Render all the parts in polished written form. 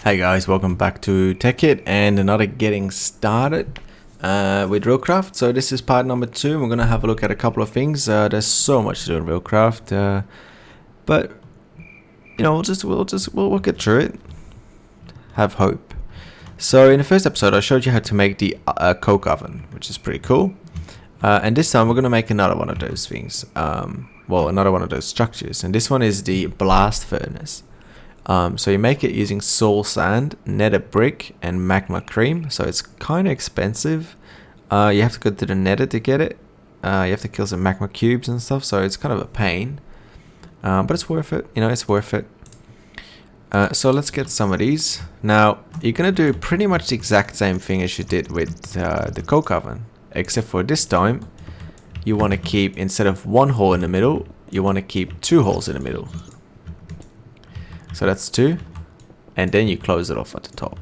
Hey guys, welcome back to Tekkit and another getting started with RailCraft. So this is part number 2. We're gonna have a look at a couple of things. There's so much to do in RailCraft, but you know we'll get through it. Have hope. So in the first episode, I showed you how to make the coke oven, which is pretty cool. And this time we're gonna make another one of those things. Another one of those structures, and this one is the blast furnace. So you make it using soul sand, nether brick, and magma cream. So it's kind of expensive. You have to go to the nether to get it. You have to kill some magma cubes and stuff. So it's kind of a pain, but it's worth it. You know, it's worth it. So let's get some of these. Now you're gonna do pretty much the exact same thing as you did with the coke oven, except for this time you want to keep, instead of one hole in the middle, you want to keep 2 holes in the middle. So that's 2, and then you close it off at the top.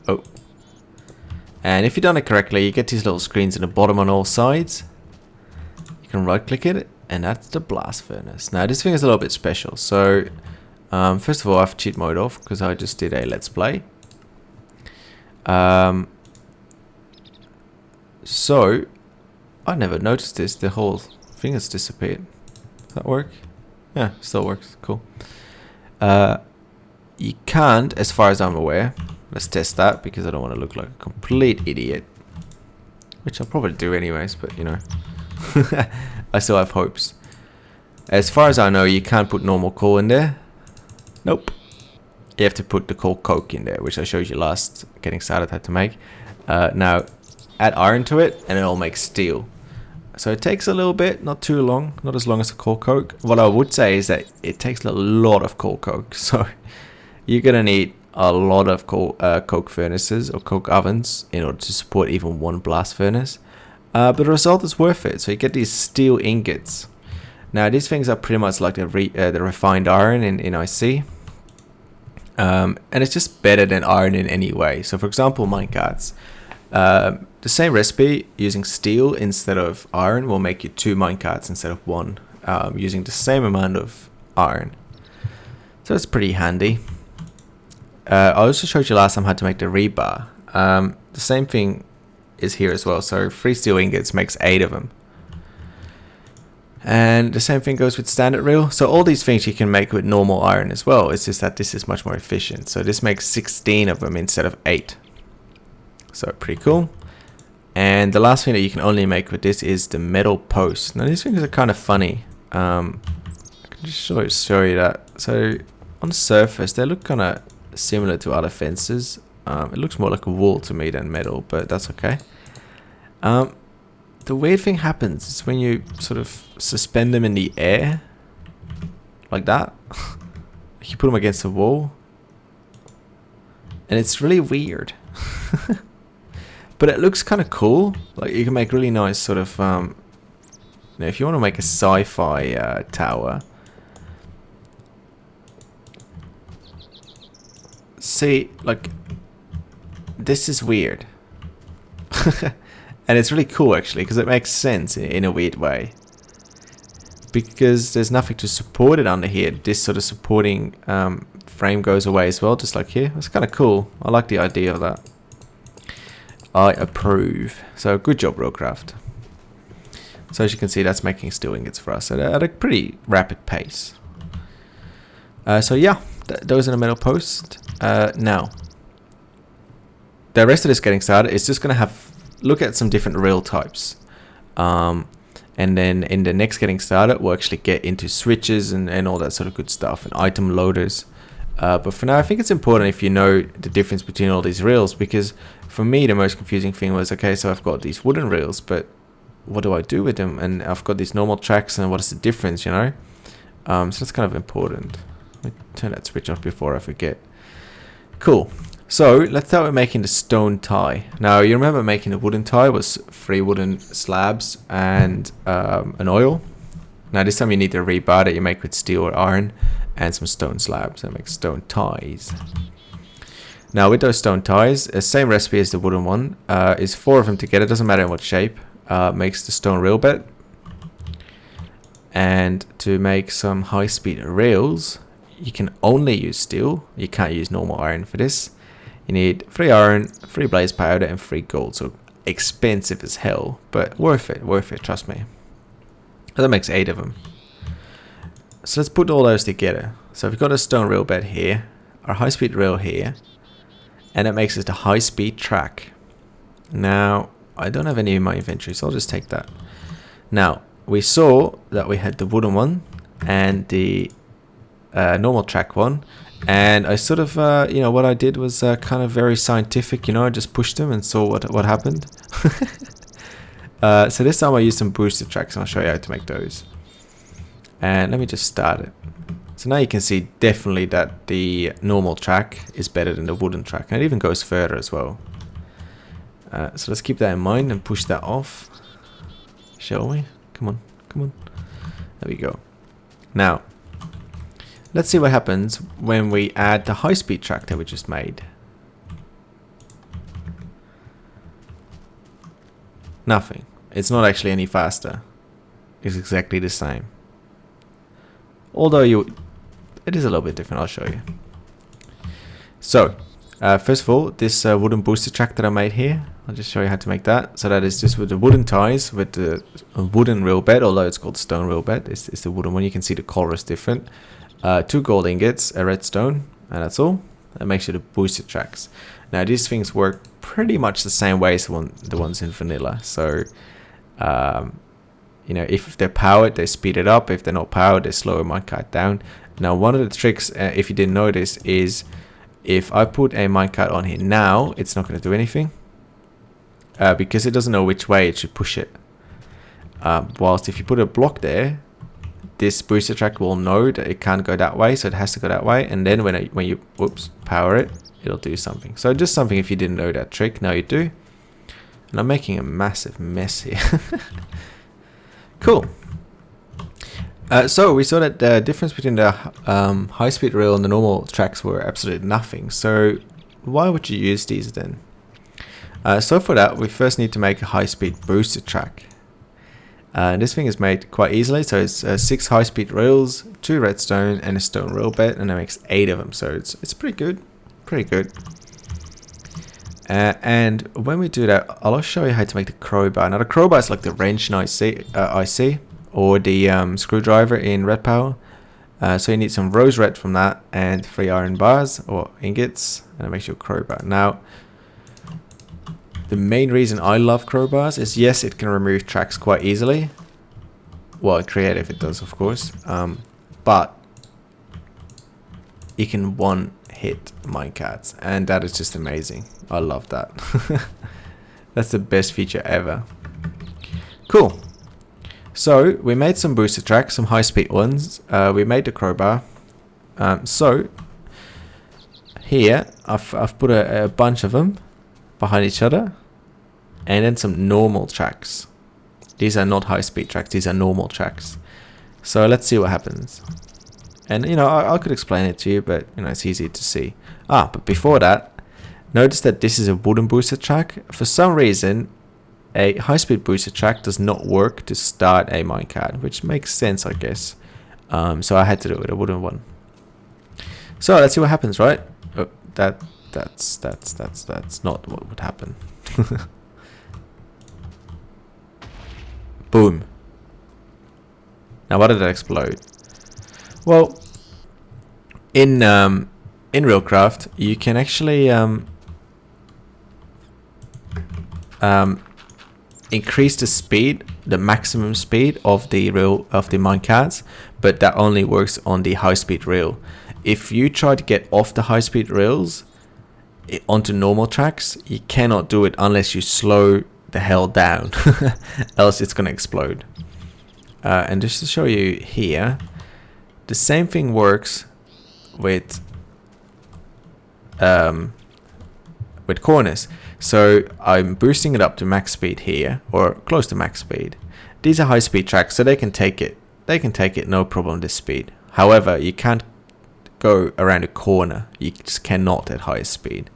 Oh, and if you've done it correctly, you get these little screens in the bottom on all sides. You can right click it, and that's the blast furnace. Now this thing is a little bit special. So first of all, I have cheat mode off because I just did a let's play. So I never noticed this. The whole thing has disappeared. Does that work? Yeah, still works. Cool. You can't, as far as I'm aware. Let's test that because I don't want to look like a complete idiot, which I'll probably do anyways, but you know. I still have hopes. As far as I know, you can't put normal coal in there. Nope. You have to put the coal coke in there, which I showed you last getting started how to make. Now add iron to it and it'll make steel. So it takes a little bit, not too long, not as long as a coal coke. What I would say is that it takes a lot of coal coke. So you're gonna need a lot of coke furnaces or coke ovens in order to support even one blast furnace. But the result is worth it. So you get these steel ingots. Now these things are pretty much like the refined iron in IC. And it's just better than iron in any way. So for example, minecarts. The same recipe using steel instead of iron will make you 2 minecarts instead of 1, using the same amount of iron. So it's pretty handy. I also showed you last time how to make the rebar. The same thing is here as well. So 3 steel ingots makes 8 of them. And the same thing goes with standard rail. So all these things you can make with normal iron as well. It's just that this is much more efficient. So this makes 16 of them instead of 8. So pretty cool. And the last thing that you can only make with this is the metal post. Now these things are kind of funny. I can just show you that. So on the surface they look kind of similar to other fences. It looks more like a wool to me than metal, but that's okay. The weird thing happens is when you sort of suspend them in the air like that. You put them against the wall and it's really weird. But it looks kind of cool. Like you can make really nice sort of, you know, if you want to make a sci-fi tower. See, like, this is weird. And it's really cool actually, because it makes sense in a weird way. Because there's nothing to support it under here. This sort of supporting frame goes away as well, just like here. It's kind of cool. I like the idea of that. I approve. So good job, RailCraft. So as you can see, that's making steel ingots for us at a pretty rapid pace. So yeah, those are the metal posts. Now, the rest of this getting started is just going to look at some different rail types. And then in the next getting started, we'll actually get into switches and all that sort of good stuff and item loaders. But for now, I think it's important if you know the difference between all these rails, because for me the most confusing thing was, okay, so I've got these wooden rails, but what do I do with them? And I've got these normal tracks, and what is the difference, you know? So that's kind of important. Let me turn that switch off before I forget. Cool. So let's start with making the stone tie. Now you remember making the wooden tie was 3 wooden slabs and an oil. Now this time you need the rebar that you make with steel or iron and some stone slabs that make stone ties. Now with those stone ties, the same recipe as the wooden one, is 4 of them together, doesn't matter in what shape, makes the stone rail bed. And to make some high-speed rails, you can only use steel. You can't use normal iron for this. You need 3 iron, 3 blaze powder, and 3 gold. So expensive as hell, but worth it, trust me. That makes 8 of them. So let's put all those together. So we've got a stone rail bed here, our high-speed rail here, and it makes us the high-speed track. Now, I don't have any in my inventory, so I'll just take that. Now, we saw that we had the wooden one and the normal track one, and I sort of, you know, what I did was kind of very scientific, you know, I just pushed them and saw what happened. So this time I used some booster tracks, and I'll show you how to make those. And let me just start it. So now you can see definitely that the normal track is better than the wooden track, and it even goes further as well. So let's keep that in mind and push that off, shall we? Come on, come on. There we go. Now, let's see what happens when we add the high-speed track that we just made. Nothing. It's not actually any faster. It's exactly the same. Although it is a little bit different, I'll show you. So, first of all, this wooden booster track that I made here, I'll just show you how to make that. So that is just with the wooden ties, with the wooden rail bed, although it's called stone rail bed. It's the wooden one. You can see the color is different. 2 gold ingots, a redstone, and that's all. That makes you the booster tracks. Now these things work pretty much the same way as the ones in vanilla. So, you know, if they're powered, they speed it up. If they're not powered, they slow a minecart down. Now, one of the tricks, if you didn't notice, is if I put a minecart on here now, it's not going to do anything because it doesn't know which way it should push it. Whilst if you put a block there, this booster track will know that it can't go that way, so it has to go that way. And then when you power it, it'll do something. So just something if you didn't know that trick, now you do. And I'm making a massive mess here. Cool. So we saw that the difference between the high-speed rail and the normal tracks were absolutely nothing. So why would you use these then? So for that, we first need to make a high-speed booster track. This thing is made quite easily. So it's 6 high-speed rails, 2 redstone, and a stone rail bed, and it makes 8 of them. So it's pretty good, pretty good. And when we do that, I'll show you how to make the crowbar. Now the crowbar is like the wrench in IC, or the screwdriver in red power. So you need some rose red from that and 3 iron bars or ingots, and it makes you a crowbar. Now the main reason I love crowbars is, yes, it can remove tracks quite easily. Well, creative it does, of course, but you can one-hit minecarts, and that is just amazing. I love that. That's the best feature ever. Cool. So we made some booster tracks, some high-speed ones. We made the crowbar. So here I've put a bunch of them behind each other, and then some normal tracks. These are not high-speed tracks. These are normal tracks. So let's see what happens. And you know, I could explain it to you, but you know, it's easy to see. But before that, notice that this is a wooden booster track. For some reason, a high-speed booster track does not work to start a minecart, which makes sense, I guess. So I had to do it with a wooden one. So let's see what happens, right? Oh, that's not what would happen. Boom. Now, why did that explode? Well, in RailCraft, you can actually increase the speed, the maximum speed of the minecarts, but that only works on the high-speed rail. If you try to get off the high-speed rails onto normal tracks, you cannot do it unless you slow the hell down, else it's gonna explode. And just to show you here, the same thing works with corners. So I'm boosting it up to max speed here, or close to max speed. These are high speed tracks, so they can take it. They can take it no problem, this speed. However, you can't go around a corner. You just cannot at highest speed.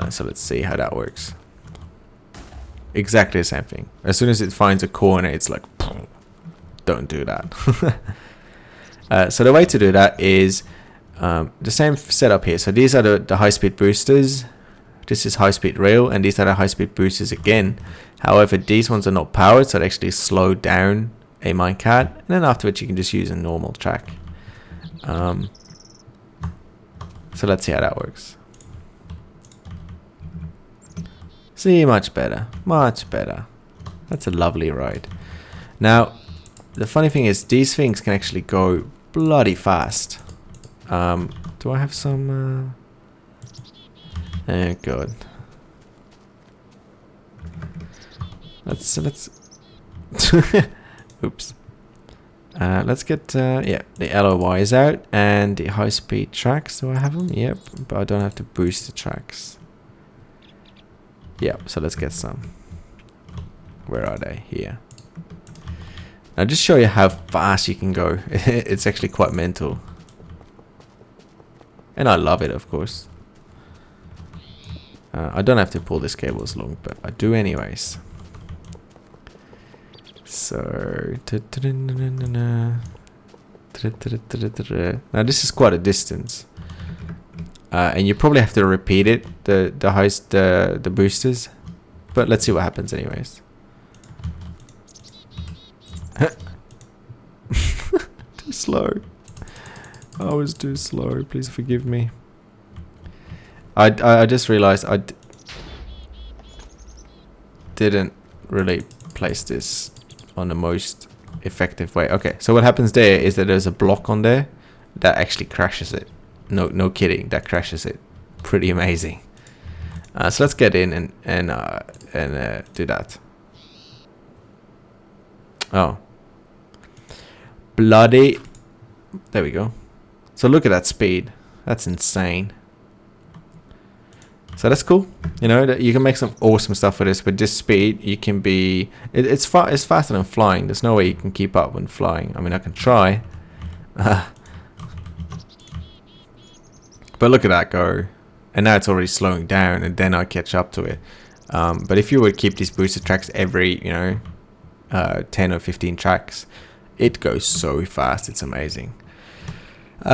So let's see how that works. Exactly the same thing. As soon as it finds a corner, it's like, don't do that. So the way to do that is The same setup here. So these are the high-speed boosters. This is high-speed rail, and these are the high-speed boosters again. However, these ones are not powered, so they actually slow down a minecart, and then afterwards you can just use a normal track. So let's see how that works. See, much better, much better. That's a lovely ride. Now, the funny thing is, these things can actually go bloody fast. Do I have some? Oh god. Let's. Oops. Let's get yeah, the LOYs out and the high-speed tracks. Do I have them? Yep, but I don't have to boost the tracks. Yep. So let's get some. Where are they? Here. I'll just show you how fast you can go. It's actually quite mental. And I love it, of course. I don't have to pull this cable as long, but I do anyways. So... Now this is quite a distance. And you probably have to repeat it, the boosters. But let's see what happens anyways. Too slow. I was too slow. Please forgive me. I just realized I didn't really place this on the most effective way. Okay, so what happens there is that there's a block on there that actually crashes it. No kidding, that crashes it. Pretty amazing. So let's get in and do that. Oh. Bloody. There we go. So look at that speed. That's insane. So that's cool. You know, that you can make some awesome stuff with this. With this speed, you can be... It's faster than flying. There's no way you can keep up when flying. I mean, I can try. But look at that go. And now it's already slowing down, and then I catch up to it. But if you would keep these booster tracks every, you know, 10 or 15 tracks, it goes so fast. It's amazing.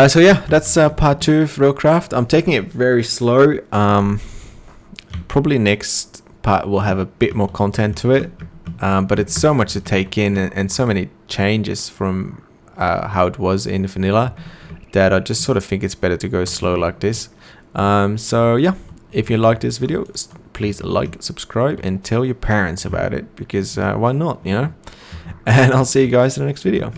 So yeah, that's part 2 of RailCraft. I'm taking it very slow. Probably next part will have a bit more content to it. But it's so much to take in, and so many changes from how it was in vanilla, that I just sort of think it's better to go slow like this. So yeah, if you like this video, please like, subscribe, and tell your parents about it, because why not, you know? And I'll see you guys in the next video.